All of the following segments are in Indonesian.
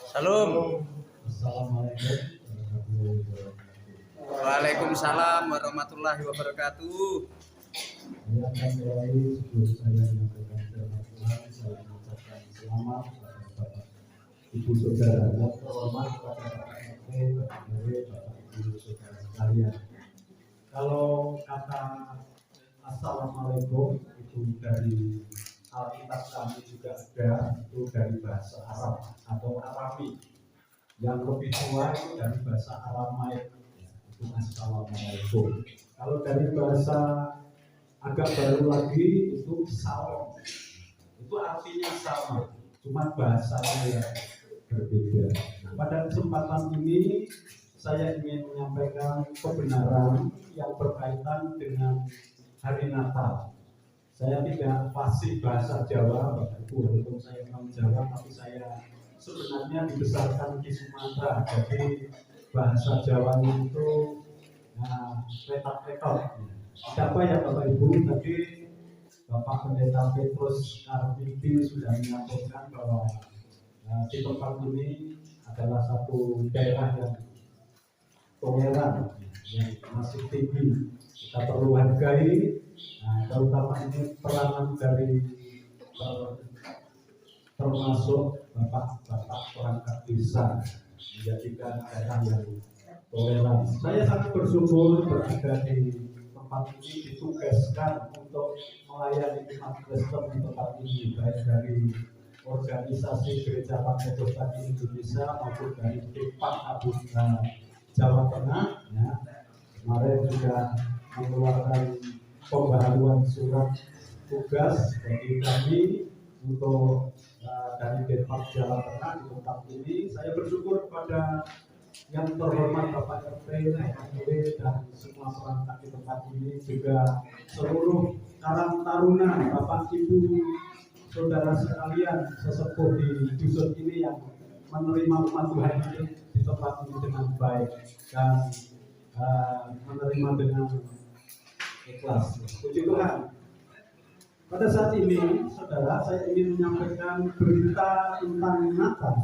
Salam. Assalamualaikum warahmatullahi wabarakatuh. Waalaikumsalam warahmatullahi wabarakatuh. Saya akan mulai sebelum saya menyampaikan firman Tuhan. Saya mengucapkan selamat kepada Bapak Ibu Saudara yang terhormat, kepada Bapak RT, Bapak RW, Bapak Ibu Saudara sekalian. Kalau kata Assalamualaikum itu dari Alkitab kami juga ada, itu dari bahasa Arab atau Arabi. Yang lebih tua itu dari bahasa Aramaik, itu Assalamualaikum. Kalau dari bahasa agak baru lagi itu salam, itu artinya sama, cuma bahasanya yang berbeda. Nah, pada kesempatan ini saya ingin menyampaikan kebenaran yang berkaitan dengan hari Natal. Saya tidak fasih bahasa Jawa, Bapak Ibu, walaupun saya orang Jawa, tapi saya sebenarnya dibesarkan di Sumatera, jadi bahasa Jawa itu retak-retak. Siapa ya Bapak Ibu? Tadi Bapak Pendeta Petrus Karmiti sudah menyampaikan bahwa di tempat ini adalah satu daerah yang toleran, yang masih tinggi. Kita perlu hargai, terutama ini peranan dari termasuk bapak-bapak perangkat desa menjadikan daerah yang toleran. Saya sangat bersyukur berada di tempat ini, ditugaskan untuk melayani umat Kristen di tempat ini, baik dari organisasi Gereja Pantekosta di Indonesia maupun dari Depak Kabupaten Jawa Tengah. Ya. Kemarin juga mengeluarkan pembaharuan surat tugas bagi kami untuk dari Depak Jawa Tengah di tempat ini. Saya bersyukur kepada yang terhormat Bapak RT, Bapak RW, dan semua perangkat di tempat ini, juga seluruh Karang Taruna, Bapak Ibu, Saudara sekalian, sesepuh di dusun ini yang menerima umat Tuhan ini di tempat ini dengan baik dan menerima dengan ikhlas. Puji Tuhan. Pada saat ini, saudara, saya ingin menyampaikan berita tentang Natal,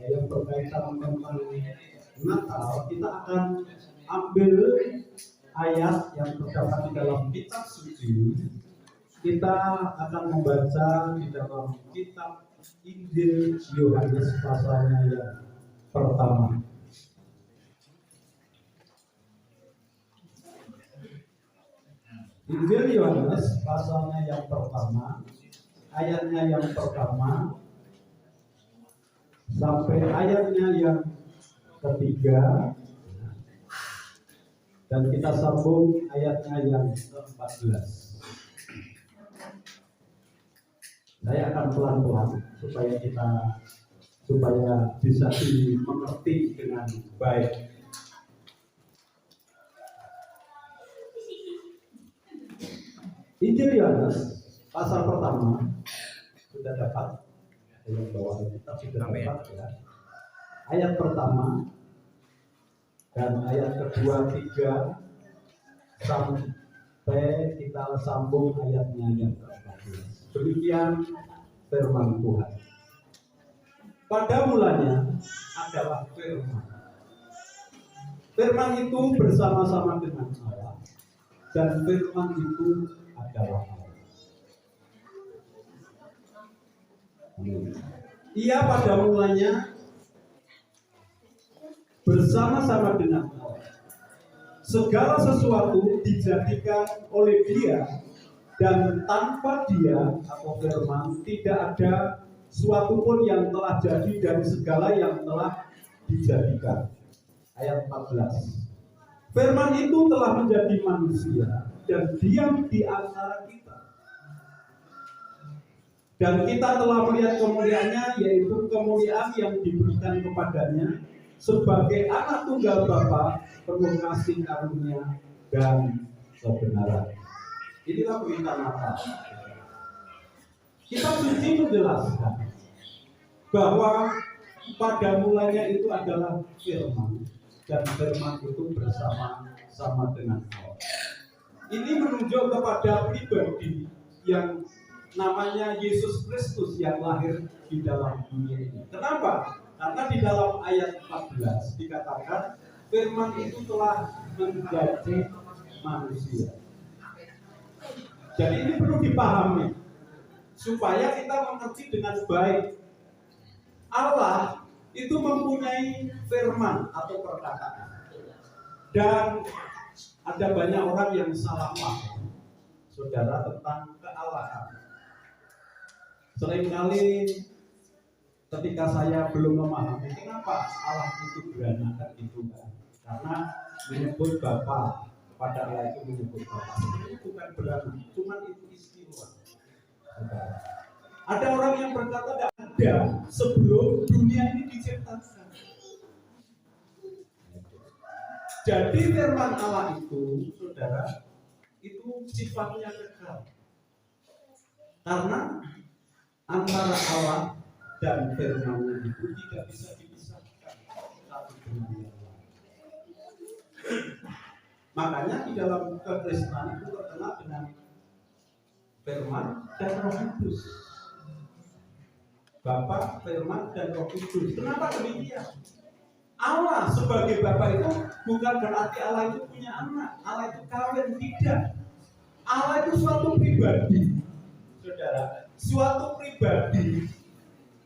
yang berkaitan tentang Natal. Kita akan ambil ayat yang terdapat di dalam kitab suci. Kita akan membaca di dalam kitab Injil Yohanes pasalnya yang pertama. Injil Yohanes pasalnya yang pertama, ayatnya yang pertama sampai ayatnya yang ketiga, dan kita sambung ayatnya yang ke-14. Saya akan pelan-pelan supaya bisa dimengerti dengan baik. Injil Yohanes pasal pertama sudah dapat, yang bawah kita sudah dapat ya. Ayat pertama dan ayat kedua, tiga sampai kita sambung ayatnya yang ke-14. Demikian firman Tuhan. Pada mulanya adalah firman. Firman itu bersama-sama dengan Allah, dan firman itu adalah Allah. Ia pada mulanya bersama-sama dengan Allah. Segala sesuatu dijadikan oleh Dia, dan tanpa Dia atau firman tidak ada suatu pun yang telah jadi dari segala yang telah dijadikan. Ayat 14. Firman itu telah menjadi manusia dan diam di antara kita. Dan kita telah melihat kemuliaannya, yaitu kemuliaan yang diberikan kepadanya sebagai anak tunggal Bapa, penuh kasih karunia dan kebenaran. Inilah berita Natal. Kitab suci menjelaskan bahwa pada mulanya itu adalah firman, dan firman itu bersama-sama dengan Allah. Ini menunjuk kepada pribadi yang namanya Yesus Kristus yang lahir di dalam dunia ini. Kenapa? Karena di dalam ayat 14 dikatakan firman itu telah menjadi manusia. Jadi ini perlu dipahami supaya kita mengerti dengan baik. Allah itu mempunyai firman atau perkataan. Dan ada banyak orang yang salah paham, saudara, tentang kealahan. Seringkali ketika saya belum memahami kenapa Allah itu beranak itu kan, karena menyebut Bapa pada Allah itu menyebut Bapa. Sebenarnya bukan beranak, cuma itu istilah. Saudara. Ada orang yang berkata tidak ada sebelum dunia ini diciptakan. Jadi firman Allah itu, saudara, itu sifatnya kekal. Karena antara Allah dan firman itu tidak bisa dipisahkan satu dengan yang lain. Makanya di dalam kekristenan itu terkenal dengan firman dan Roh Kudus. Bapa, firman, dan Roh Kudus. Kenapa demikian? Allah sebagai Bapa itu bukan berarti Allah itu punya anak, Allah itu kawin, tidak. Allah itu suatu pribadi, saudara, suatu pribadi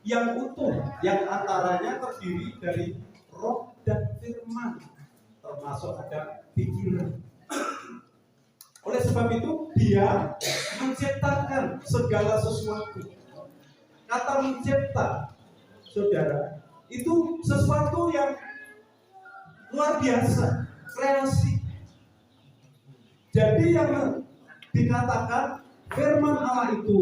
yang utuh, yang antaranya terdiri dari roh dan firman, termasuk ada pikiran. Oleh sebab itu dia menciptakan segala sesuatu. Kata mencipta, saudara, itu sesuatu yang luar biasa, kreasi. Jadi yang dikatakan firman Allah itu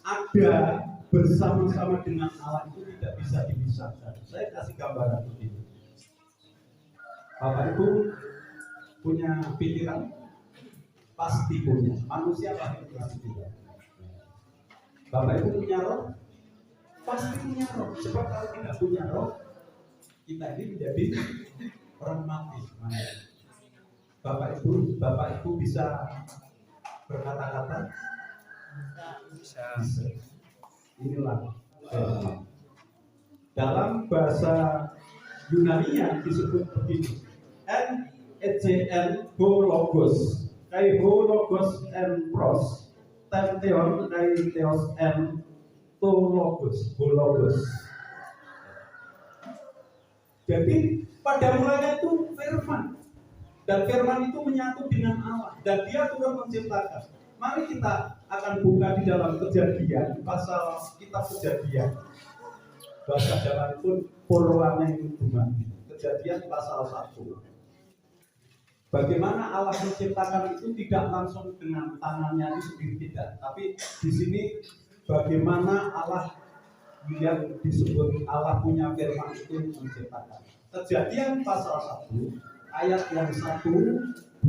ada bersama-sama dengan Allah itu tidak bisa dipisahkan. Saya kasih gambaran begini. Bapak Ibu punya pikiran? Pasti punya. Manusia pasti punya. Bapak Ibu punya roh? Pasti punya roh. Sebab kalau tidak punya roh, kita ini menjadi orang mati. Bapak Ibu bisa berkata-kata? Bisa. Inilah dalam bahasa Yunani disebut begini. N-E-C-N hologos. Kai hologos en pros. Tenteon kai theos en hologos. Jadi pada mulanya itu firman, dan firman itu menyatu dengan Allah, dan dia turun menciptakan. Mari kita akan buka di dalam Kejadian, pasal kitab Kejadian. Bahasa Jawa pun Purwane hubungan. Kejadian pasal 1. Bagaimana Allah menciptakan itu tidak langsung dengan tangannya itu sendiri, tidak. Tapi di sini bagaimana Allah yang disebut Allah punya firman itu menciptakan. Kejadian pasal 1 ayat yang 1, 2,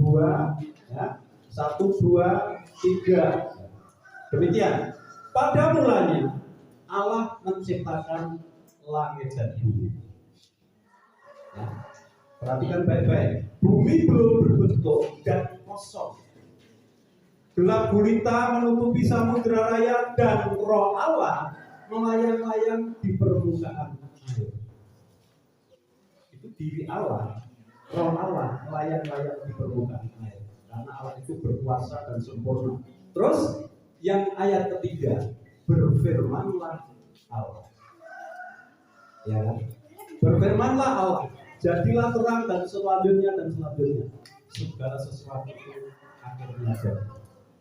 ya, 1, 2, 3. Demikian. Pada mulanya Allah menciptakan langit dan bumi. Ya, perhatikan baik-baik. Bumi belum berbentuk dan kosong. Gelap gulita menutupi samudera raya dan roh Allah melayang-layang di permukaan air. Itu diri Allah, roh Allah melayang-layang di permukaan air. Karena Allah itu berkuasa dan sempurna. Terus yang ayat ketiga, berfirmanlah Allah. Ya kan? Berfirmanlah Allah. Jadilah terang dan selanjutnya. Segala sesuatu itu akhirnya jadi.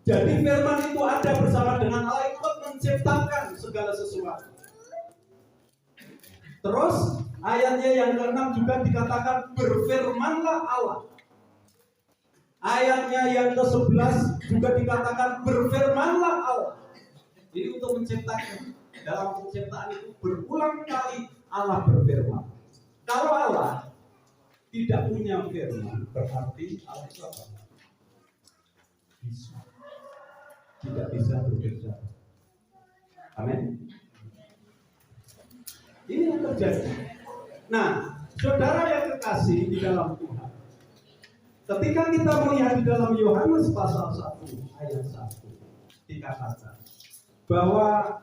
Jadi firman itu ada bersama dengan Allah ikut menciptakan segala sesuatu. Terus ayatnya yang ke-6 juga dikatakan berfirmanlah Allah. Ayatnya yang ke-11 juga dikatakan berfirmanlah Allah. Ini untuk menciptakan. Dalam penciptaan itu berulang kali Allah berfirman. Kalau Allah tidak punya firman, berarti Allah itu apa? Tidak bisa berbicara. Amin. Ini yang terjadi. Nah, saudara yang kekasih di dalam Tuhan, ketika kita melihat di dalam Yohanes pasal 1 ayat 1 dikatakan bahwa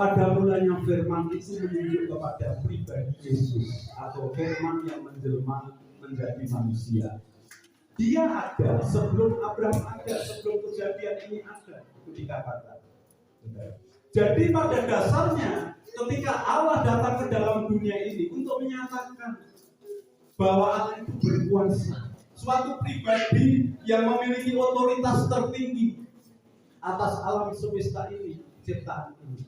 Pada mulanya firman itu menunjuk kepada pribadi Yesus atau firman yang menjelma menjadi manusia. Dia ada sebelum Abraham ada, sebelum kejadian ini ada, itu dikatakan. Jadi pada dasarnya ketika Allah datang ke dalam dunia ini untuk menyatakan bahwa Allah itu berkuasa, suatu pribadi yang memiliki otoritas tertinggi atas alam semesta ini, ciptaan ini.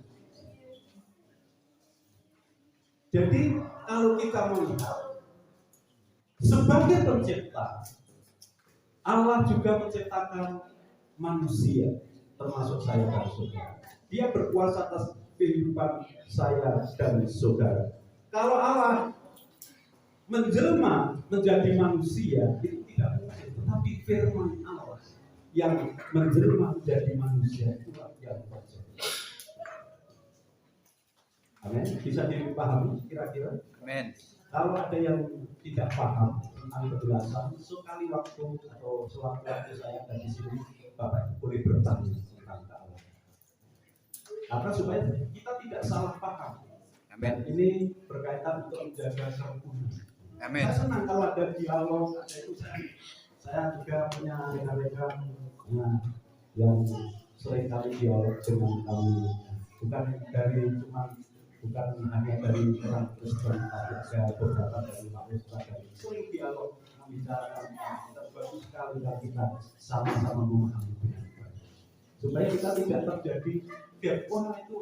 Jadi kalau kita melihat sebagai pencipta, Allah juga menciptakan manusia, termasuk saya dan saudara. Dia berkuasa atas kehidupan saya dan saudara. Kalau Allah menjelma menjadi manusia itu tidak mungkin, tetapi firman Allah yang menjelma menjadi manusia itulah yang terjadi. Amin. Bisa dipahami kira-kira? Amin. Kalau ada yang tidak paham tentang penjelasan, sekali waktu atau sewaktu-waktu saya ada di sini, Bapak boleh bertanya tentang Allah. Karena supaya kita tidak salah paham. Amin. Ini berkaitan untuk menjaga kerukunan. Amin. Saya senang kalau ada dialog, ada itu saya juga punya rekan-rekan yang seringkali dialog dengan kami, bukan hanya dari orang Kristen, tapi ada beberapa dari umat Islam dan sering dialog membicarakan kita bagus sekali kalau kita sama-sama memahami dengan baik, supaya kita tidak terjadi gap orang itu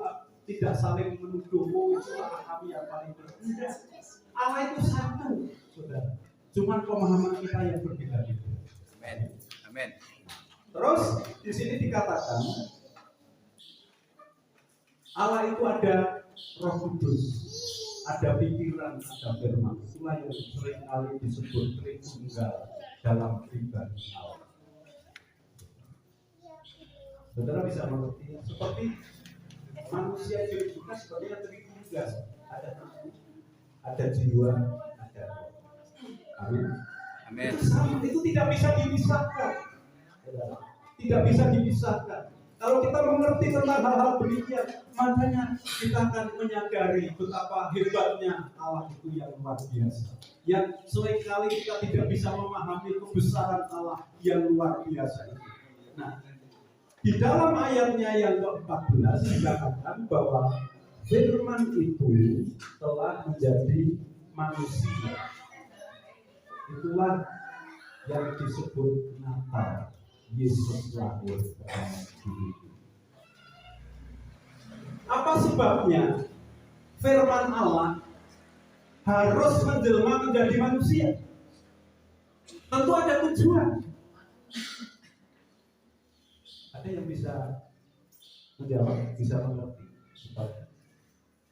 tidak saling menuduh itu kami yang paling benar. Allah itu satu, saudara. Cuma pemahaman kita yang berbeda-beda. Amin. Amin. Terus di sini dikatakan Allah itu ada Roh Kudus, ada pikiran, ada firman. Itulah yang sering kali disebut Tritunggal dalam pribadi Allah. Saudara bisa mengerti seperti manusia juga sebenarnya Tritunggal, ada jiwa, ada roh. Amin. Amin. Itu tidak bisa dipisahkan. Tidak bisa dipisahkan. Kalau kita mengerti tentang hal-hal demikian, makanya kita akan menyadari betapa hebatnya Allah itu yang luar biasa. Yang seringkali kita tidak bisa memahami kebesaran Allah yang luar biasa itu. Nah, di dalam ayatnya yang ke-14 dikatakan bahwa firman itu telah menjadi manusia. Itulah yang disebut Natal. Yesus lahir ke dalam diri. Apa sebabnya firman Allah harus menjelma menjadi manusia? Tentu ada tujuan. Ada yang bisa menjawab, bisa mengerti.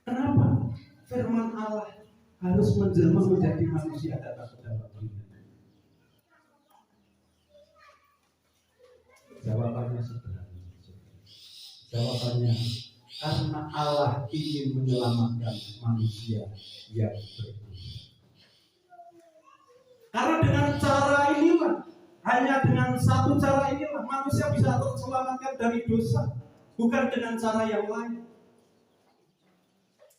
Kenapa firman Allah harus menjelma menjadi manusia datang ke dalam diri? Jawabannya sederhana. Jawabannya karena Allah ingin menyelamatkan manusia yang berdosa. Karena dengan cara inilah, hanya dengan satu cara inilah manusia bisa terselamatkan dari dosa, bukan dengan cara yang lain.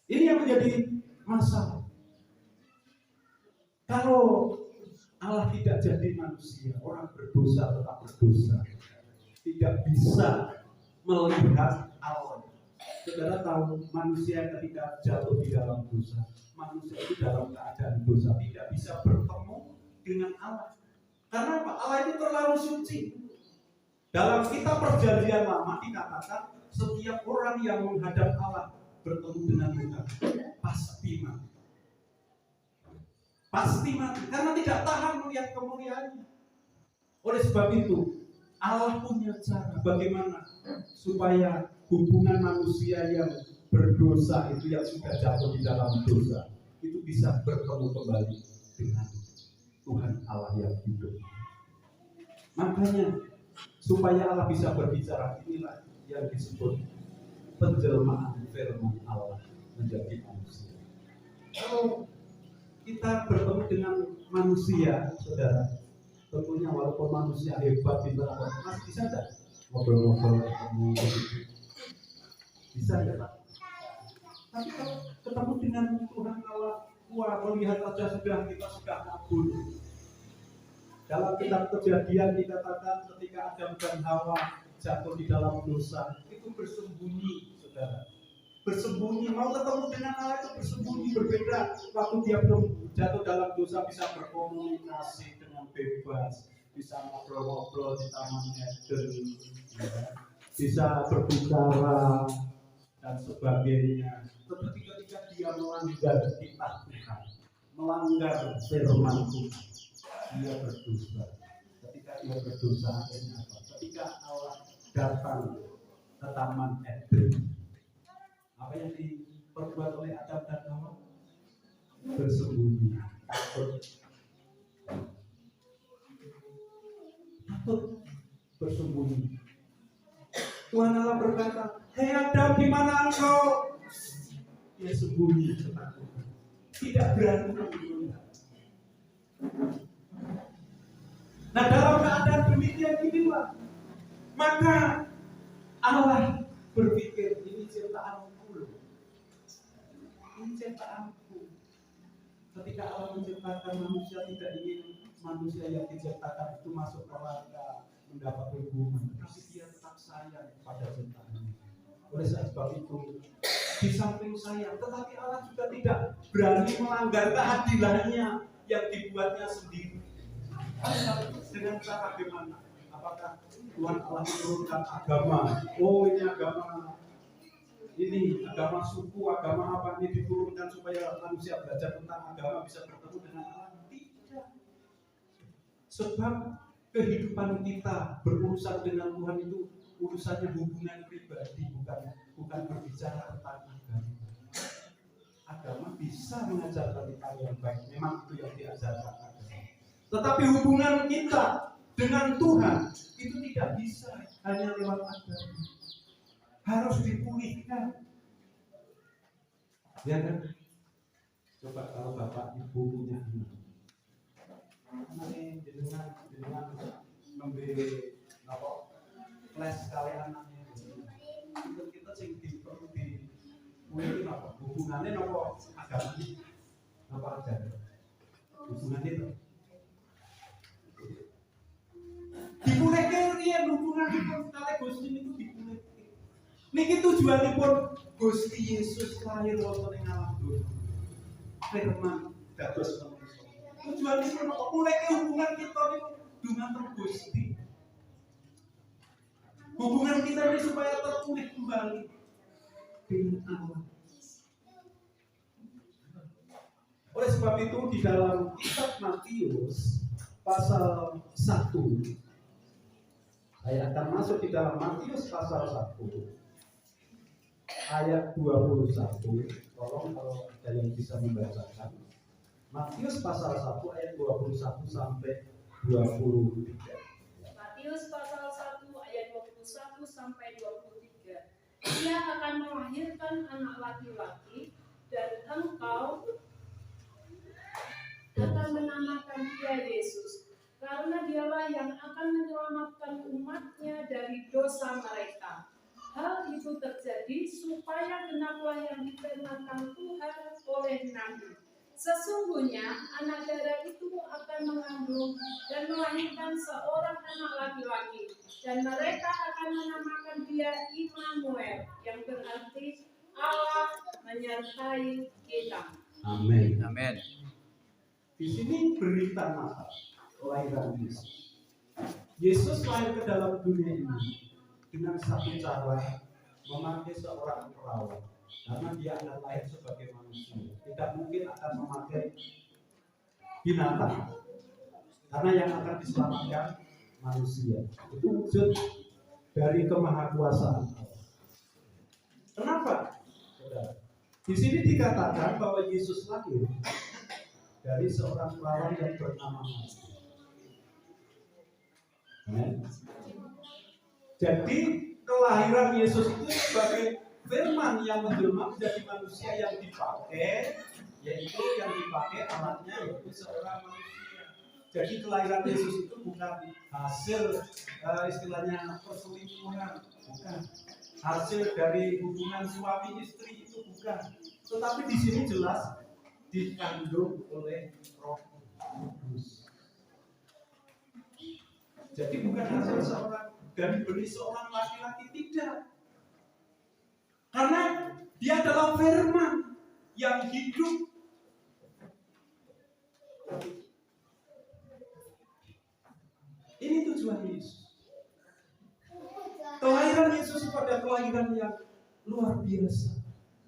Ini yang menjadi masalah. Kalau Allah tidak jadi manusia, orang berdosa tetap berdosa. Tidak bisa melihat Allah. Saudara tahu manusia ketika jatuh di dalam dosa, manusia itu dalam keadaan dosa tidak bisa bertemu dengan Allah. Karena apa? Allah itu terlalu suci. Dalam kitab Perjanjian Lama dikatakan setiap orang yang menghadap Allah bertemu dengan Tuhan pasti mati. Pasti mati karena tidak tahan melihat kemuliaannya. Oleh sebab itu Allah punya cara bagaimana supaya hubungan manusia yang berdosa itu, yang sudah jatuh di dalam dosa, itu bisa bertemu kembali dengan Tuhan Allah yang hidup. Makanya supaya Allah bisa berbicara, inilah yang disebut penjelmaan firman Allah menjadi manusia. Kalau kita bertemu dengan manusia, saudara, tentunya walaupun manusia hebat di belakang, masih bisa tidak ngobrol-ngobrol, ketemu, bisa tidak? Tapi kalau ketemu dengan Tuhan Allah, wah melihat aja kita sudah kabur. Dalam kitab Kejadian dikatakan ketika Adam dan Hawa jatuh di dalam dosa, itu bersembunyi, saudara. Bersembunyi, mau ketemu dengan Allah itu bersembunyi, berbeda. Waktu dia belum jatuh dalam dosa bisa berkomunikasi dengan bebas, bisa ngobrol-ngobrol di Taman Eden, ya. Bisa berbicara dan sebagainya. Tetapi ketika dia melanggar kitab Tuhan, melanggar firman Tuhan, dia berdosa. Ketika dia berdosa akhirnya apa? Ketika Allah datang ke Taman Eden, apa yang diperbuat oleh Adam dan Hawa? Bersembunyi, takut bersembunyi. Tuhan Allah berkata, "Hei Adam, di mana engkau?" Dia sembunyi, tidak berani melihat. Nah, dalam keadaan demikian ini, Pak, maka Allah berpikir, ini ciptaanku. Ini ciptaanku. Ketika Allah menciptakan manusia, tidak ingin manusia yang diciptakan itu masuk neraka mendapat hukuman, tapi dia tetap sayang pada ciptaannya. Oleh sebab itu, di samping sayang, tetapi Allah juga tidak berani melanggar keadilannya yang dibuatnya sendiri. Dengan cara bagaimana? Apakah Tuhan Allah menurunkan agama? Oh, ini agama suku, agama apa ini diturunkan supaya manusia belajar tentang agama bisa bertemu dengan Allah? Tidak. Sebab kehidupan kita berurusan dengan Tuhan itu urusannya hubungan pribadi, bukan berbicara tentang agama. Agama bisa mengajarkan kita yang baik, memang itu yang diajarkan agama. Tetapi hubungan kita dengan Tuhan itu tidak bisa hanya lewat agama. Harus dipulihkan. Ya kan? Coba kalau Bapak Ibu punya anak, ini dengan memberi kelas sekali anaknya. Kita sing perlu dimulai apa? Hubungannya apa agama? Apa aja? Hubungannya itu. Dipulihkan dia hubungan itu kali Gusti itu dipulihkan. Niki tujuanipun Gusti Yesus lahir wonten ing alam donya. Firman dados manusia. Tujuanipun memulihkan hubungan kita niku dumateng Gusti. Hubungan kita ini supaya terpulih kembali dengan Allah. Oleh sebab itu di dalam kitab Matius pasal 1, saya akan masuk di dalam Matius pasal 1 ayat 21. Tolong kalau ada yang bisa membacakan. Matius pasal 1 ayat 21 sampai 23. Matius pasal 1 ayat 21 sampai 23. Ia akan melahirkan anak laki-laki dan engkau akan menamakan dia Yesus, karena dialah yang akan menyelamatkan umatnya dari dosa mereka. Hal itu terjadi supaya genaplah yang difirmankan Tuhan oleh Nabi. Sesungguhnya anak darah itu akan mengandung dan melahirkan seorang anak laki-laki, dan mereka akan menamakan dia Immanuel, yang berarti Allah menyertai kita. Amin. Amin. Di sini berita Natal, kelahiran Yesus. Yesus lahir ke dalam dunia ini dengan satu cara, memakai seorang perawan, karena dia akan lahir sebagai manusia. Tidak mungkin akan memakai binatang, karena yang akan diselamatkan manusia. Itu wujud dari kemahakuasaan Allah. Kenapa? Di sini dikatakan bahwa Yesus lahir dari seorang perawan yang bernama Maria. Jadi kelahiran Yesus itu sebagai firman yang menjelma menjadi manusia yang dipakai, yaitu yang dipakai alatnya yaitu seorang manusia. Jadi kelahiran Yesus itu bukan hasil istilahnya perselingkuhan, bukan. hasil dari hubungan suami istri itu bukan. Tetapi di sini jelas dikandung oleh Roh Kudus. Jadi bukan hasil seorang dari benih seorang laki-laki, tidak. Karena dia adalah firman yang hidup. Ini tujuan Yesus. Kelahiran Yesus itu adalah kelahiran yang luar biasa.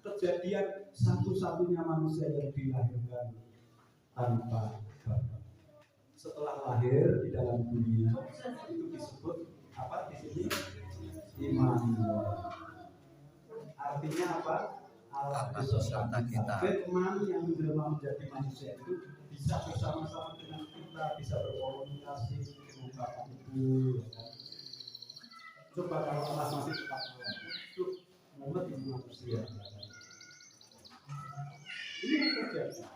Kejadian satu-satunya manusia yang dilahirkan tanpa bapak. Setelah lahir di dalam dunia itu disebut apa di sini? Immanuel. Artinya apa? Allah beserta kita. Firman yang menjadi manusia itu bisa bersama-sama dengan kita, bisa berkomunikasi, mengungkapkan itu. Coba kalau Allah masih tetap itu mumet ini manusia. Ini yang terjadi.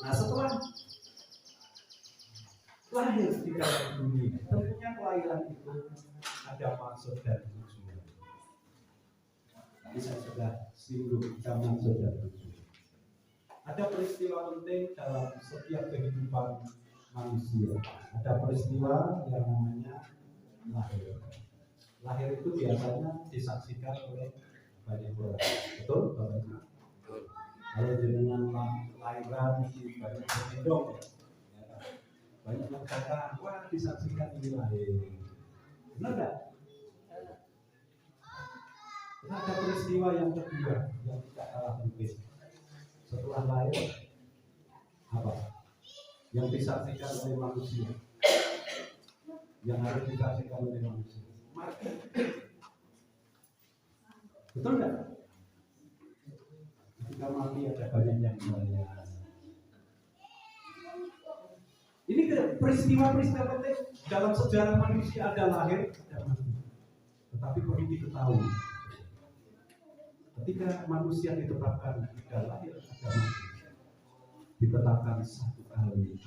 Nah, setelah lahir di dalam dunia, tentunya kelahiran itu ada maksud dan tujuan. Tadi saya sudah singgung maksud dan tujuan. Ada peristiwa penting dalam setiap kehidupan manusia. Ada peristiwa yang namanya lahir. Lahir itu biasanya disaksikan oleh banyak orang. Betul, Bapak Ibu? Kalau dengan lahiran di banyak bergendong, ya, banyak yang kata, wah disaksikan ini lahir. Benar nggak? Nah, ada peristiwa yang kedua yang tidak kalah penting. Setelah lahir, apa? Yang disaksikan oleh manusia, yang harus disaksikan oleh manusia. Mati. Betul nggak? Ketika mati ada banyak yang melihat. Ini peristiwa-peristiwa penting dalam sejarah manusia, ada lahir, ada mati. Tetapi perlu diketahui, ketika manusia ditetapkan ada lahir, ada mati, ditetapkan satu kali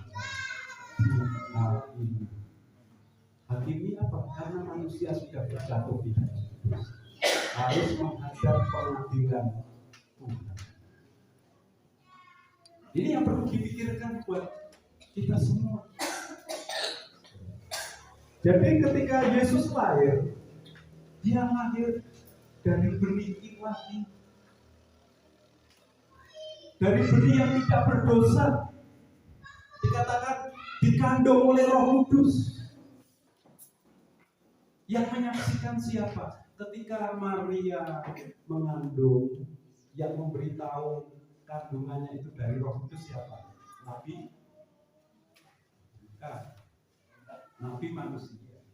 ini. Hakimi apa? Karena manusia sudah berjatuh di dosa, harus menghadap pengadilan Tuhan. Ini yang perlu dipikirkan buat kita semua. Jadi ketika Yesus lahir, dia lahir dari benih ilahi, dari benih yang tidak berdosa. Dikatakan dikandung oleh Roh Kudus. Yang menyaksikan siapa? Ketika Maria mengandung, yang memberitahu kandungannya itu dari Roh Kudus siapa? Nabi? Bukan. Nabi manusia.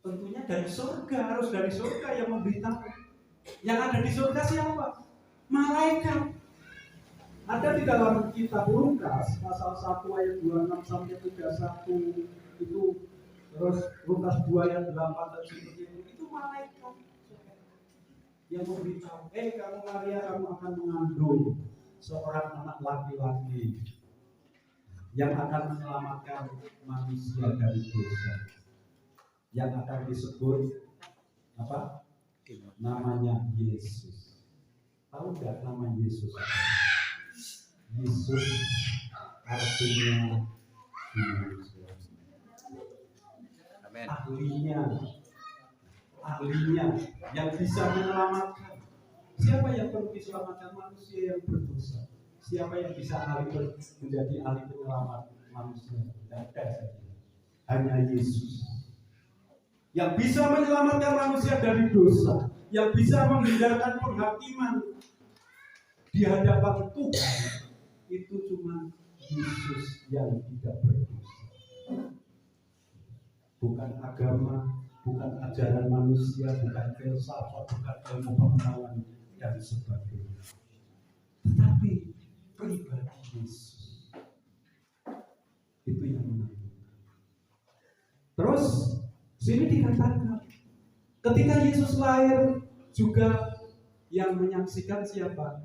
Tentunya dari surga, harus dari surga yang memberitahu. Yang ada di surga siapa? Malaikat. Ada di dalam kitab Lukas pasal 1 ayat 26 sampai 31 itu. Terus Lukas 2 ayat 8 dan seperti itu malaikat yang memberitahu, kamu Maria, kamu akan mengandung seorang anak laki-laki yang akan menyelamatkan manusia dari dosa, yang akan disebut apa? Namanya Yesus. Tahu nggak nama Yesus? Yesus artinya Yesus. ahlinya yang bisa menyelamatkan. Siapa yang perlu diselamatkan? Manusia yang berdosa. Siapa yang bisa menjadi ahli penyelamat manusia? Tidak ada saja. Hanya Yesus yang bisa menyelamatkan manusia dari dosa, yang bisa menghindarkan penghakiman di hadapan Tuhan. Itu cuma Yesus yang tidak berdosa. Bukan agama, bukan ajaran manusia, bukan filsafat, bukan ilmu pengetahuan dan sebagainya. Tetapi pribadi Yesus itu yang menentukan. Terus sini dikatakan ketika Yesus lahir juga yang menyaksikan siapa?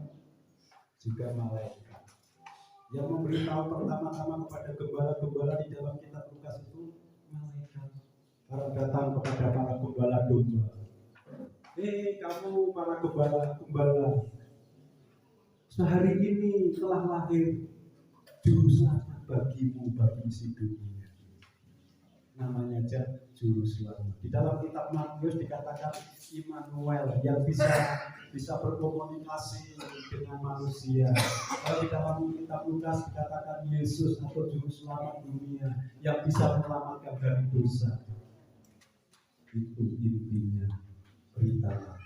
Juga malaikat. Yang memberitahu pertama-tama kepada gembala-gembala di dalam kitab Lukas itu malaikat. Para datang kepada para gembala domba. Kamu para gembala, sehari ini telah lahir juru selamat bagimu, bagi isi dunia. Namanya aja juru selamat. Di dalam kitab Matius dikatakan Immanuel, yang bisa berkomunikasi dengan manusia. Kalau di dalam kitab Lukas dikatakan Yesus atau juru selamat dunia yang bisa menyelamatkan dari dosa. Itu intinya berita Natal.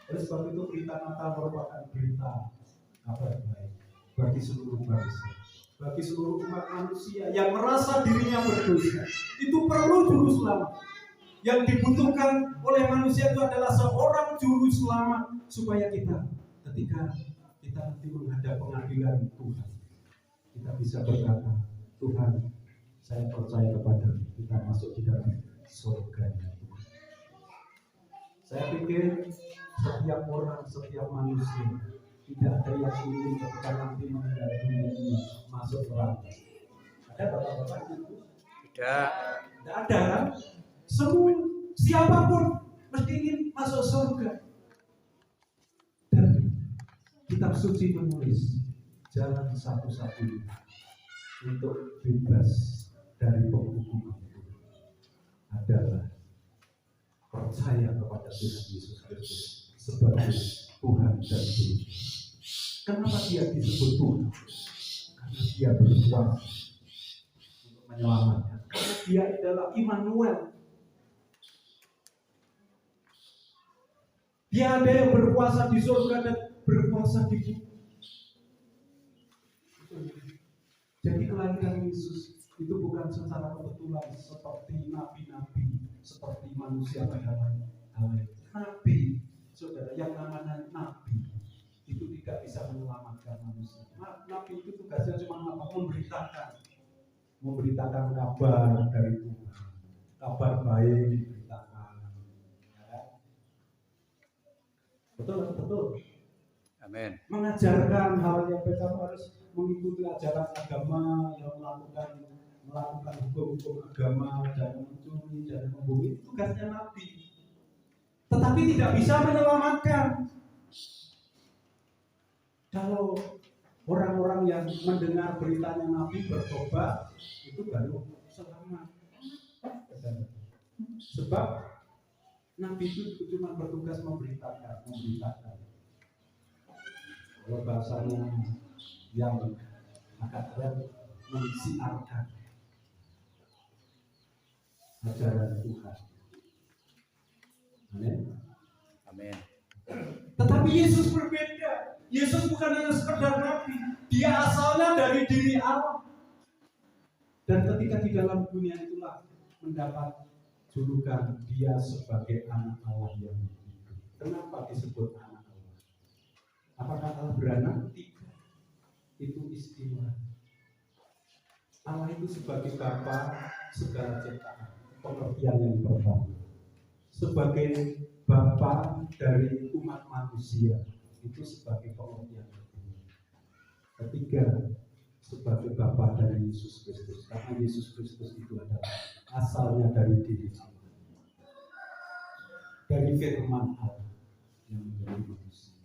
Oleh sebab itu berita Natal merupakan berita kabar baik bagi seluruh bangsa, bagi seluruh umat manusia yang merasa dirinya berdosa. Itu perlu juru selamat. Yang dibutuhkan oleh manusia itu adalah seorang juru selamat supaya kita ketika kita nanti menghadap pengadilan Tuhan, kita bisa berkata, Tuhan, saya percaya kepada kita masuk di dalam surga. Saya pikir setiap orang, setiap manusia tidak ada yang ingin ketika nanti meninggal dunia ini masuk neraka. Ada bapak-bapak itu? Tidak. Tidak ada kan? Semua siapapun mesti ingin masuk surga. Dan kitab suci menulis jalan satu-satunya untuk bebas dari penghukuman itu adalah percaya kepada Tuhan Yesus Kristus sebagai Tuhan dan Juru. Kenapa dia disebut Tuhan? Karena dia berkuasa untuk menyelamatkan. Karena dia adalah Immanuel. Dia ada yang berkuasa di surga dan berkuasa di bumi. Jadi kelahiran Yesus itu bukan secara kebetulan seperti nabi-nabi, seperti manusia pada awalnya. Nabi, saudara, yang namanya nabi itu tidak bisa menyelamatkan manusia. Nabi itu tugasnya cuma apa? Memberitakan kabar dari Tuhan, kabar baik diberitakan. Ya. Betul. Amin. Mengajarkan hal yang kamu harus mengikuti ajaran agama yang melakukan hukum-hukum agama, jangan mencuri, jangan membunuh, itu tugasnya nabi. Tetapi tidak bisa menyelamatkan. Kalau orang-orang yang mendengar beritanya nabi bertobat, itu baru selamat. Sebab nabi itu cuma bertugas memberitakan. Kalau bahasanya yang agak keren, mensiarkan ajaran Tuhan. Amin. Tetapi Yesus berbeda. Yesus bukan hanya sekedar nabi, dia asalnya dari diri Allah. Dan ketika di dalam dunia itulah mendapat julukan dia sebagai anak Allah yang hidup. Kenapa disebut anak Allah? Apakah Allah beranak? Tidak. Itu istilah. Allah itu sebagai Bapa segala ciptaan. Pengertian yang pertama, sebagai Bapa dari umat manusia, itu sebagai pengertian kedua. Ketiga, sebagai Bapa dari Yesus Kristus, karena Yesus Kristus itu adalah asalnya dari diri Allah, dari firman Allah yang menjadi manusia.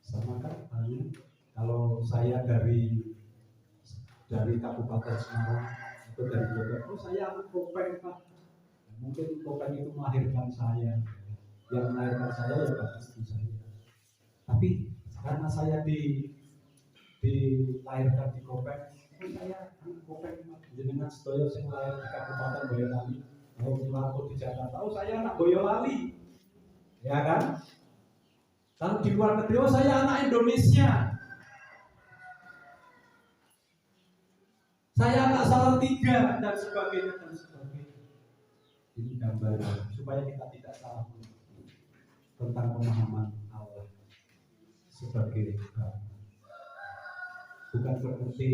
Sama kan halnya kalau saya dari Kabupaten Semarang atau dari Jawa, saya Kopeng Pak. Mungkin Kopeng itu melahirkan saya, yang melahirkan saya ya Pak istri saya. Tapi karena saya dilahirkan di Kopeng, saya Kopeng Pak. Jenengan sedaya sing lahir di Kabupaten Boyolali, kalau melaku di Jakarta, saya anak Boyolali, ya kan? Kalau di luar negeri, saya anak Indonesia. Saya anak Salatiga dan sebagainya. Ini gambaran supaya kita tidak salah tentang pemahaman Allah sebagai Bapa. Bukan berarti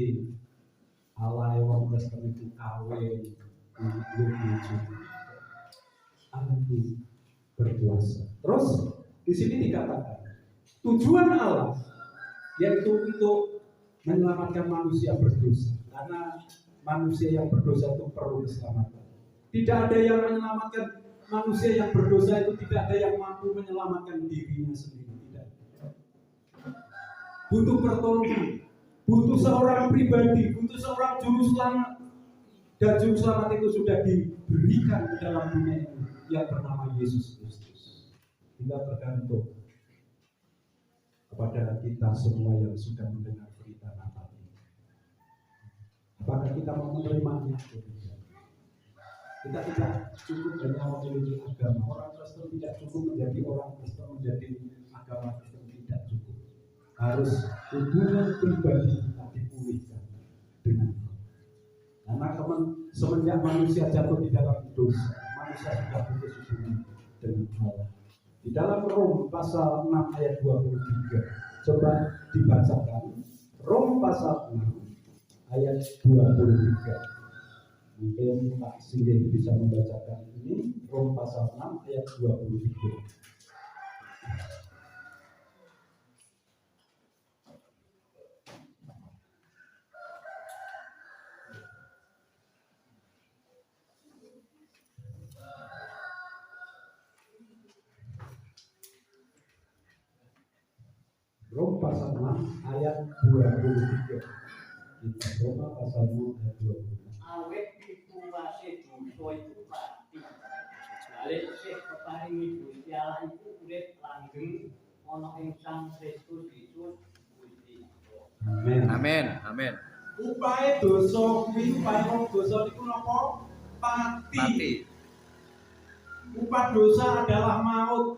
Allah yang Kristen itu kawin belum wujud. Allah itu berkuasa. Terus di sini dikatakan tujuan Allah yaitu untuk menyelamatkan manusia berdosa. Karena manusia yang berdosa itu perlu keselamatan. Tidak ada yang menyelamatkan manusia yang berdosa itu tidak ada yang mampu menyelamatkan dirinya sendiri. Tidak. Butuh pertolongan, butuh seorang pribadi, butuh seorang juru selamat. Dan juru selamat itu sudah diberikan ke dalam dunia ini yang bernama Yesus Kristus. Tinggal tergantung kepada kita semua yang sudah mendengar berita Natal ini. Apakah kita mau menerimanya atau tidak? Kita tidak cukup hanya memiliki agama. Orang Kristen tidak cukup menjadi orang Kristen, menjadi agama Kristen tidak cukup. Harus hubungan pribadi kita dipulihkan dengan Allah. Karena semenjak manusia jatuh di dalam dosa, manusia sudah putus hubungan dengan Allah. Di dalam Rom pasal 6 ayat 23, coba dibacakan. Rom pasal 6 ayat 23. Mungkin Pak Singgih bisa membacakan ini. Rom pasal 6 ayat 23. Rom pasal 6 ayat 23. Kita Roma pasal 6 ayat 23. Awet dikuwase dosa iku pati. Balik sih keparingi Gusti Allah iku urip langgeng ana ing Sang Kristus Yesus Gusti. Amin. Amin. Amin. Upahe dosa kuwi, upahe dosa niku napa? Pati. Mati. Upah dosa adalah maut.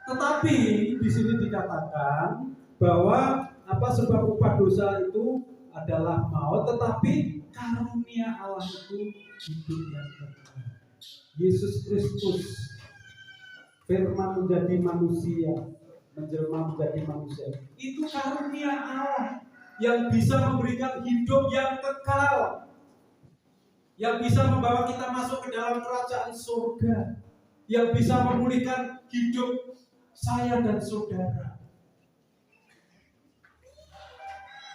Tetapi di sini dikatakan bahwa sebab upah dosa itu adalah maut, tetapi karunia Allah itu hidup yang kekal. Yesus Kristus firman menjadi manusia, menjelma menjadi manusia. Itu karunia Allah yang bisa memberikan hidup yang kekal, yang bisa membawa kita masuk ke dalam kerajaan surga, yang bisa memulihkan hidup saya dan saudara.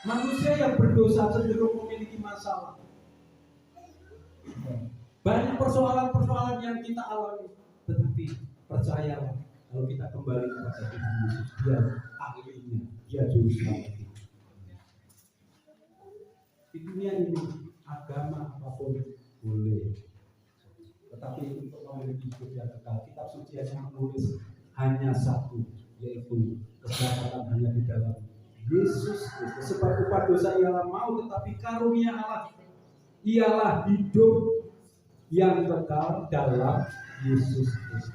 Manusia yang berdosa cenderung memiliki masalah. Banyak persoalan-persoalan yang kita alami, tetapi percayalah, kalau kita kembali kepada Tuhan Yesus, Dia ahlinya, Dia juru selamat. Di dunia ini agama apapun boleh, tetapi untuk memiliki hidup yang kekal, kitab suci hanya menulis hanya satu, yaitu keselamatan hanya di dalam Yesus Kristus. Sebab upah dosa ialah maut, tetapi karunia Allah ialah hidup yang kekal dalam Yesus Kristus.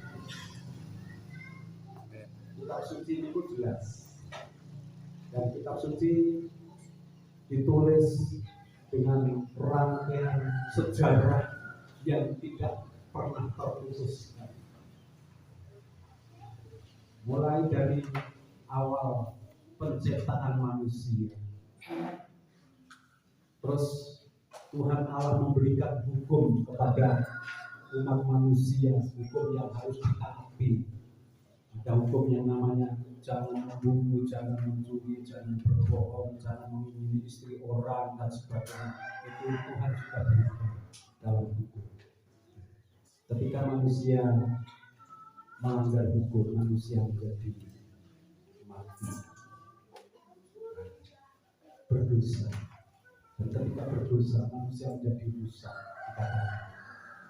Kitab suci itu jelas, dan kitab suci ditulis dengan rangkaian sejarah yang tidak pernah terputus. Mulai dari awal penciptaan manusia, terus Tuhan Allah memberikan hukum kepada umat manusia, hukum yang harus ditaati. Ada hukum yang namanya jangan membunuh, jangan mencuri, jangan berbohong, jangan memilih istri orang dan sebagainya. Itu Tuhan sudah berikan dalam hukum. Ketika manusia melanggar hukum, manusia menjadi mati, berdosa. Dan ketika berdosa, manusia menjadi rusak.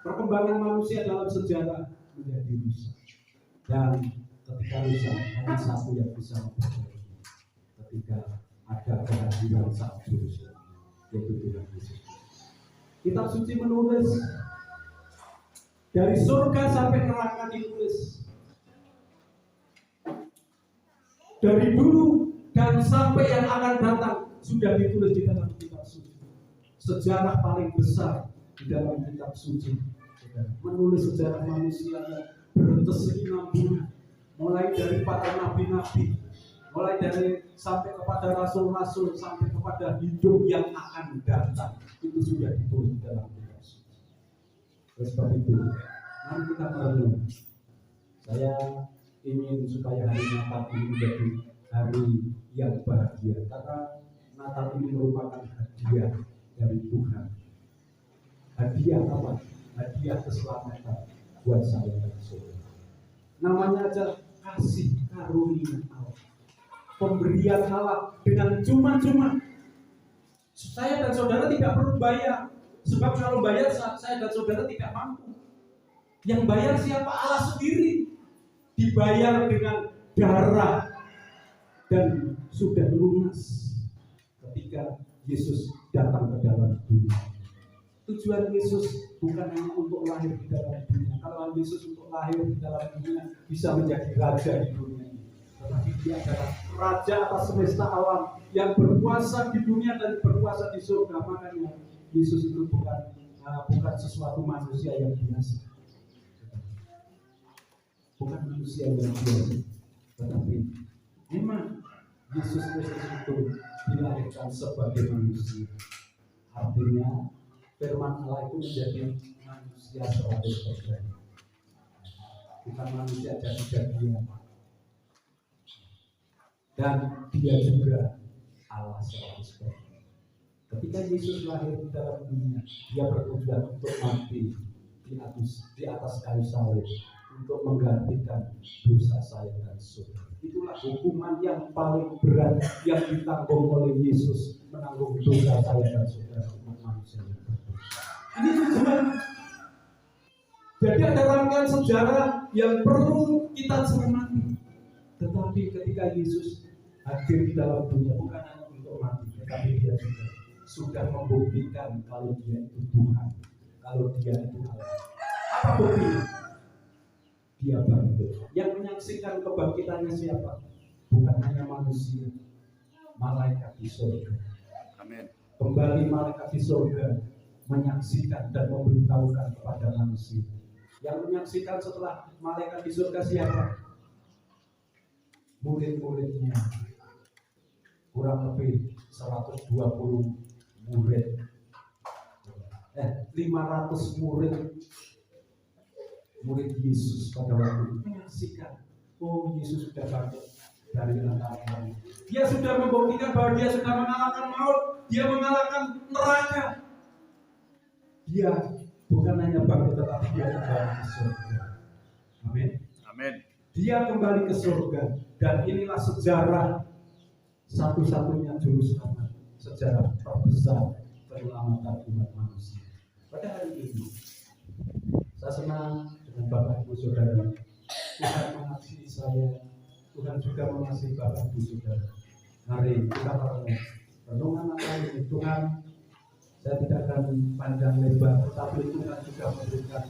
Perkembangan manusia dalam sejarah menjadi rusak. Dan ketika rusak, hanya satu yang bisa memperbaiki. Ketika ada kehadiran Sang Juru Selamat, yaitu Tuhan Yesus. Kitab suci menulis dari surga sampai neraka ditulis. Dari dulu dan sampai yang akan datang sudah ditulis di dalam kitab suci. Sejarah paling besar di dalam kitab suci menulis sejarah manusia yang berkesinambungan, mulai dari para nabi-nabi, mulai dari sampai kepada rasul-rasul, sampai kepada hidup yang akan datang, itu sudah ditulis di dalam kitab suci. Oleh sebab itu, mari kita merenung. Saya ingin supaya hari Natal ini menjadi hari yang bahagia, karena Natal ini merupakan hadiah dari Tuhan. Hadiah apa? Hadiah keselamatan. buat saya dan saudara. Namanya aja kasih karunia Allah, pemberian Allah dengan cuma-cuma. Saya dan saudara tidak perlu bayar, sebab kalau bayar saya dan saudara tidak mampu. Yang bayar siapa? Allah sendiri. Dibayar dengan darah dan sudah lunas ketika Yesus datang ke dalam dunia. Tujuan Yesus bukan hanya untuk lahir di dalam dunia. Kalau Yesus untuk lahir di dalam dunia bisa menjadi raja di dunia ini, tetapi dia adalah raja atas semesta alam yang berkuasa di dunia dan berkuasa di surga. Makanya Yesus itu bukan sesuatu manusia yang biasa, bukan manusia yang biasa, tetapi memang Yesus Kristus itu dilahirkan sebagai manusia. Artinya firman Allah itu menjadi manusia 100%, bukan manusia jadi-jadian. Dan dia juga Allah 100%. Ketika Yesus lahir di dalam dunia, dia bertujuan untuk mati di atas kayu salib untuk menggantikan dosa saya dan saudara. Itulah hukuman yang paling berat yang ditanggung oleh Yesus, menanggung dosa saya dan saudara umat manusia yang berdosa. Ini tujuan. Jadi ada rangkaian sejarah yang perlu kita cermati. Tetapi ketika Yesus hadir di dalam dunia bukan hanya untuk mati, tetapi dia juga sudah membuktikan kalau dia itu Tuhan, kalau dia itu Allah. Apa buktinya? Dia bangkit. Yang menyaksikan kebangkitannya siapa? Bukan hanya manusia, malaikat di surga. Amin. Kembali malaikat di surga menyaksikan dan memberitahukan kepada manusia. Yang menyaksikan setelah malaikat di surga siapa? Murid-muridnya. Kurang lebih 120 murid. 500 murid Yesus pada waktu itu menyaksikan, oh Yesus sudah bangkit dari antara kami. Dia sudah membuktikan bahwa dia sudah mengalahkan maut, dia mengalahkan neraka. Dia bukan hanya bangkit, tetapi dia kembali ke surga. Amin. Amin. Dia kembali ke surga, dan inilah sejarah satu-satunya juru selamat, sejarah terbesar penyelamatan umat manusia. Pada hari ini, saya senang dengan Bapak Ibu Saudara. Tuhan mengasihi saya, Tuhan juga mengasihi Bapak Ibu Saudara. Mari kita renungan kali ini. Tuhan, saya tidak akan panjang lebar, tetapi Tuhan juga memberikan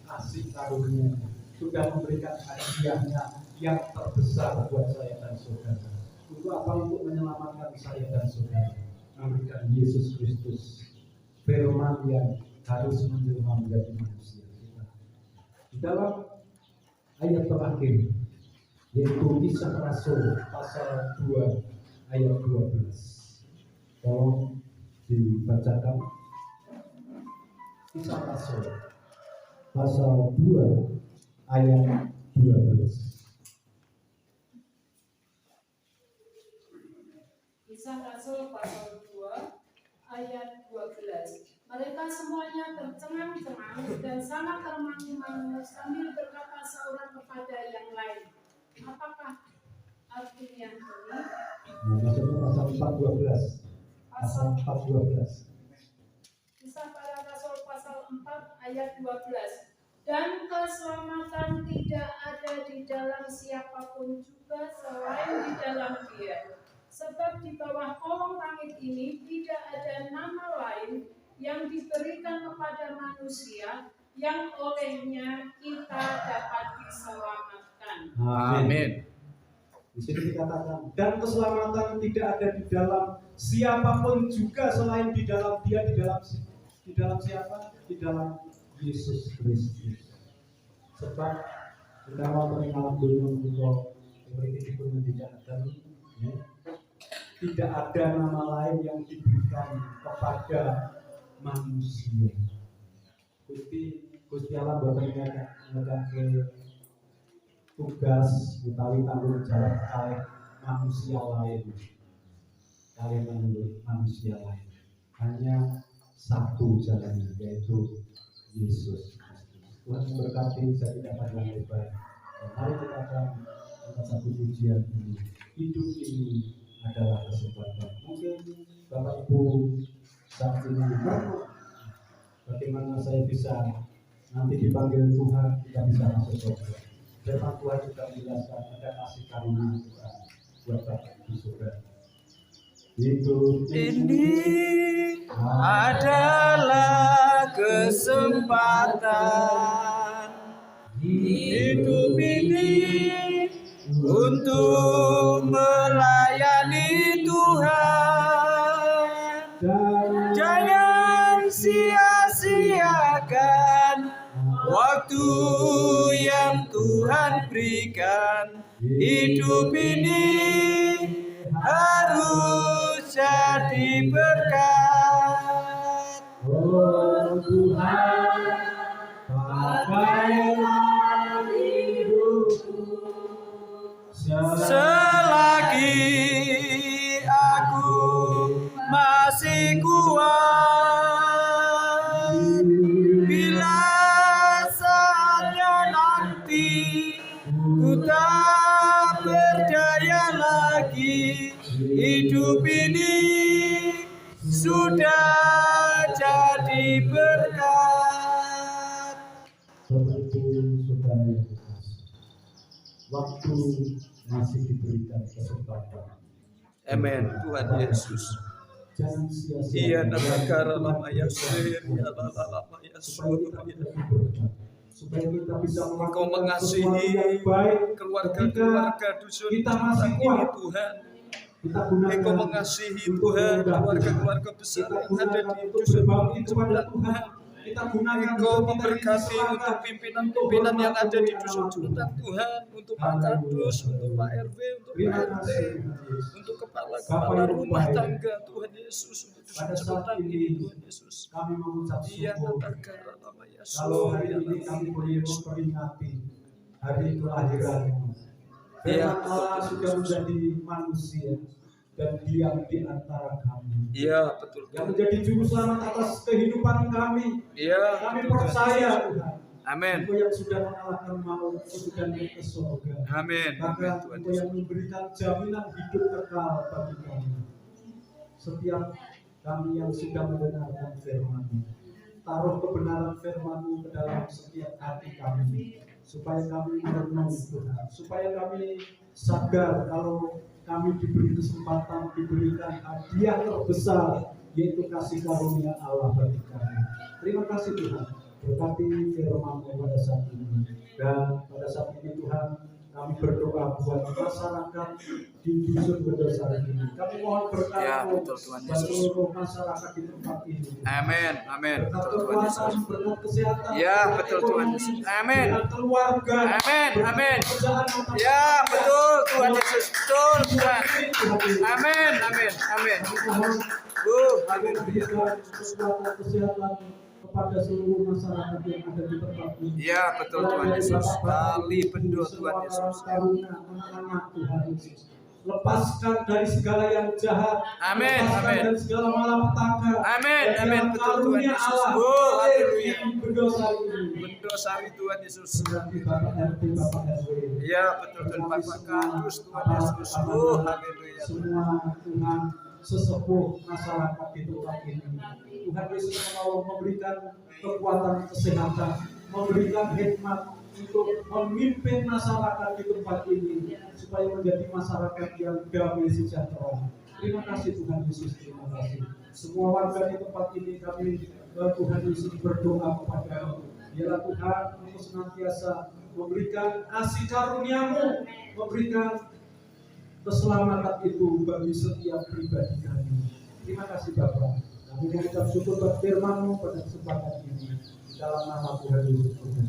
kasih karunia, sudah memberikan hadiahnya yang terbesar buat saya dan saudara. Untuk apa? Untuk menyelamatkan saya dan saudara, memberikan Yesus Kristus, firman yang harus menjelma menjadi manusia. Di dalam ayat terakhir, yaitu Kisah Rasul pasal 2 ayat 12. Tolong dibacakan. Kisah Rasul pasal 2 ayat 12. Kisah Rasul pasal 2 ayat 12. Mereka semuanya tercengang-cengang dan sangat termangu-mangu sambil berkata seorang kepada yang lain, apakah artinya ini? Maksudnya pasal 4:12. Pasal 4:12. Kisah para Rasul pasal 4 ayat 12. Dan keselamatan tidak ada di dalam siapapun juga selain di dalam Dia. Sebab di bawah kolong langit ini tidak ada nama lain yang diberikan kepada manusia yang olehnya kita dapat diselamatkan. Amin. Di sini dikatakan, dan keselamatan tidak ada di dalam siapapun juga selain di dalam Dia. Di dalam siapa? Di dalam Yesus Kristus. Sebab kita mau mengenal dulu untuk memiliki pun tidak ada. Tidak ada nama lain yang diberikan kepada manusia. Gusti Allah boten ngedake tugas utawi tanggung jawab kalih manusia lain. Kalih manusia lain. Hanya satu jalannya, yaitu Yesus Kristus. Tuhan memberkati, saya tidak akan lebar. Mari kita akan kita satu pujian ini. Hidup ini adalah kesempatan. Mungkin Bapak Ibu saat ini bagaimana saya bisa nanti dipanggil Tuhan, kita bisa masuk surga. Firman Tuhan juga menjelaskan ada kasih karunia Tuhan buat Bapak Ibu surga. Hidup Ini adalah kesempatan hidup ini untuk melayani Tuhan. Jangan sia-siakan waktu yang Tuhan berikan. Hidup ini harus jadi berkat. Oh Tuhan, pakailah hidupku Selagi aku masih kuat, bila saatnya nanti ku tak berdaya lagi, hidup ini sudah jadi berkat. Bapak Ibu Saudara yang dikasihi, waktu masih diberikan kesempatan. Amin. Tuhan Yesus. Jangan sia-sia. Iya, nama lama ya sur, ya lama ya sur. Supaya kita bisa Engkau melakukan mengasihi sesuatu yang baik keluarga-keluarga dusun kita masih ini kuat. Tuhan. Kita gunakan Engkau mengasihi untuk Tuhan memudahkan. keluarga-keluarga besar Kita yang ada gunakan di untuk dusun berbakti ini kepada Tuhan. Tuhan. Kita gunakan Engkau untuk kita memberkati diserahkan. untuk pimpinan-pimpinan yang ada di dusun tentang Tuhan, untuk Pak Kadus, untuk Pak RW, untuk Pak Terima RT, kasih Yesus. untuk kepala Bapak yang rumah baik. tangga Tuhan Yesus, untuk dusun Pada saat tentang ini ini Tuhan Yesus. kami mengucap Iya, syukur. nama ya Kalau sur, hari ya ini kami boleh memperingati hari kelahiranmu. Iya, Firman Allah sudah menjadi manusia dan diam di antara kami. Iya, betul. Yang menjadi juru selamat atas kehidupan kami. Iya, Kami betul, Tuhan. percaya Tuhan. Amin. Engkau yang sudah mengalahkan maut, Engkau sudah naik ke surga. Amin. Amin, Bahkan Tuhan Engkau yang memberikan jaminan hidup kekal bagi kami. Setiap kami yang sudah mendengarkan firman-Mu, taruh kebenaran firman-Mu ke dalam setiap hati kami, supaya kami merenung Tuhan, supaya kami sadar kalau kami diberi kesempatan, diberikan hadiah terbesar, yaitu kasih karunia Allah bagi kami. Terima kasih Tuhan, berkati firman-Mu pada saat ini. Dan pada saat ini Tuhan, kami berdoa buat masyarakat di dusun Bedosari ini. Kami mohon berkat Ya, Roh betul, Tuhan bagi Yesus. seluruh masyarakat di tempat ini. Amin. Amin. Berkat Betul, Tuhan Yesus. kekuatan, berkat kesehatan, Ya, berkat betul, Tuhan ekonomi, Yesus. Amin. berkat keluarga, Amin. berkat Amin. pekerjaan mata Ya, betul, Tuhan Yesus. Betul, Tuhan. Tuhan Yesus. Amin. Amin. Amin. Kami mohon Haleluya. berikan kekuatan kesehatan kepada seluruh masyarakat yang ada di tempat ini. Ya, betul, Tuhan Yesus. Kali benar, Tuhan Yesus. Karunia anak-anak Tuhan Yesus. Lepaskan dari segala yang jahat. Amin, Lepaskan amin. dari segala malapetaka. Amin, Dan amin, dalam betul, Tuhan karunia Yesus. Allah. Oh, haleluya. Berdosa ini. Bendosari Tuhan Yesus. Berarti Bapak RT, Bapak RW. Ya, betul, Tuhan Bapak Kadus Tuhan Yesus. Oh, haleluya. Semua Tuhan sesepuh masyarakat di tempat ini. Tuhan Yesus mau memberikan kekuatan kesehatan, memberikan hikmat untuk memimpin masyarakat di tempat ini supaya menjadi masyarakat yang damai sejahtera. Terima kasih Tuhan Yesus, terima kasih. Semua warga di tempat ini kami Tuhan Yesus berdoa kepada-Mu. Biarlah Tuhan Engkau senantiasa memberikan kasih karunia-Mu, memberikan keselamatan itu bagi setiap pribadi kami. Terima kasih Bapak. Kami mengucap syukur buat firman-Mu pada kesempatan ini. Di dalam nama Tuhan Yesus Kristus.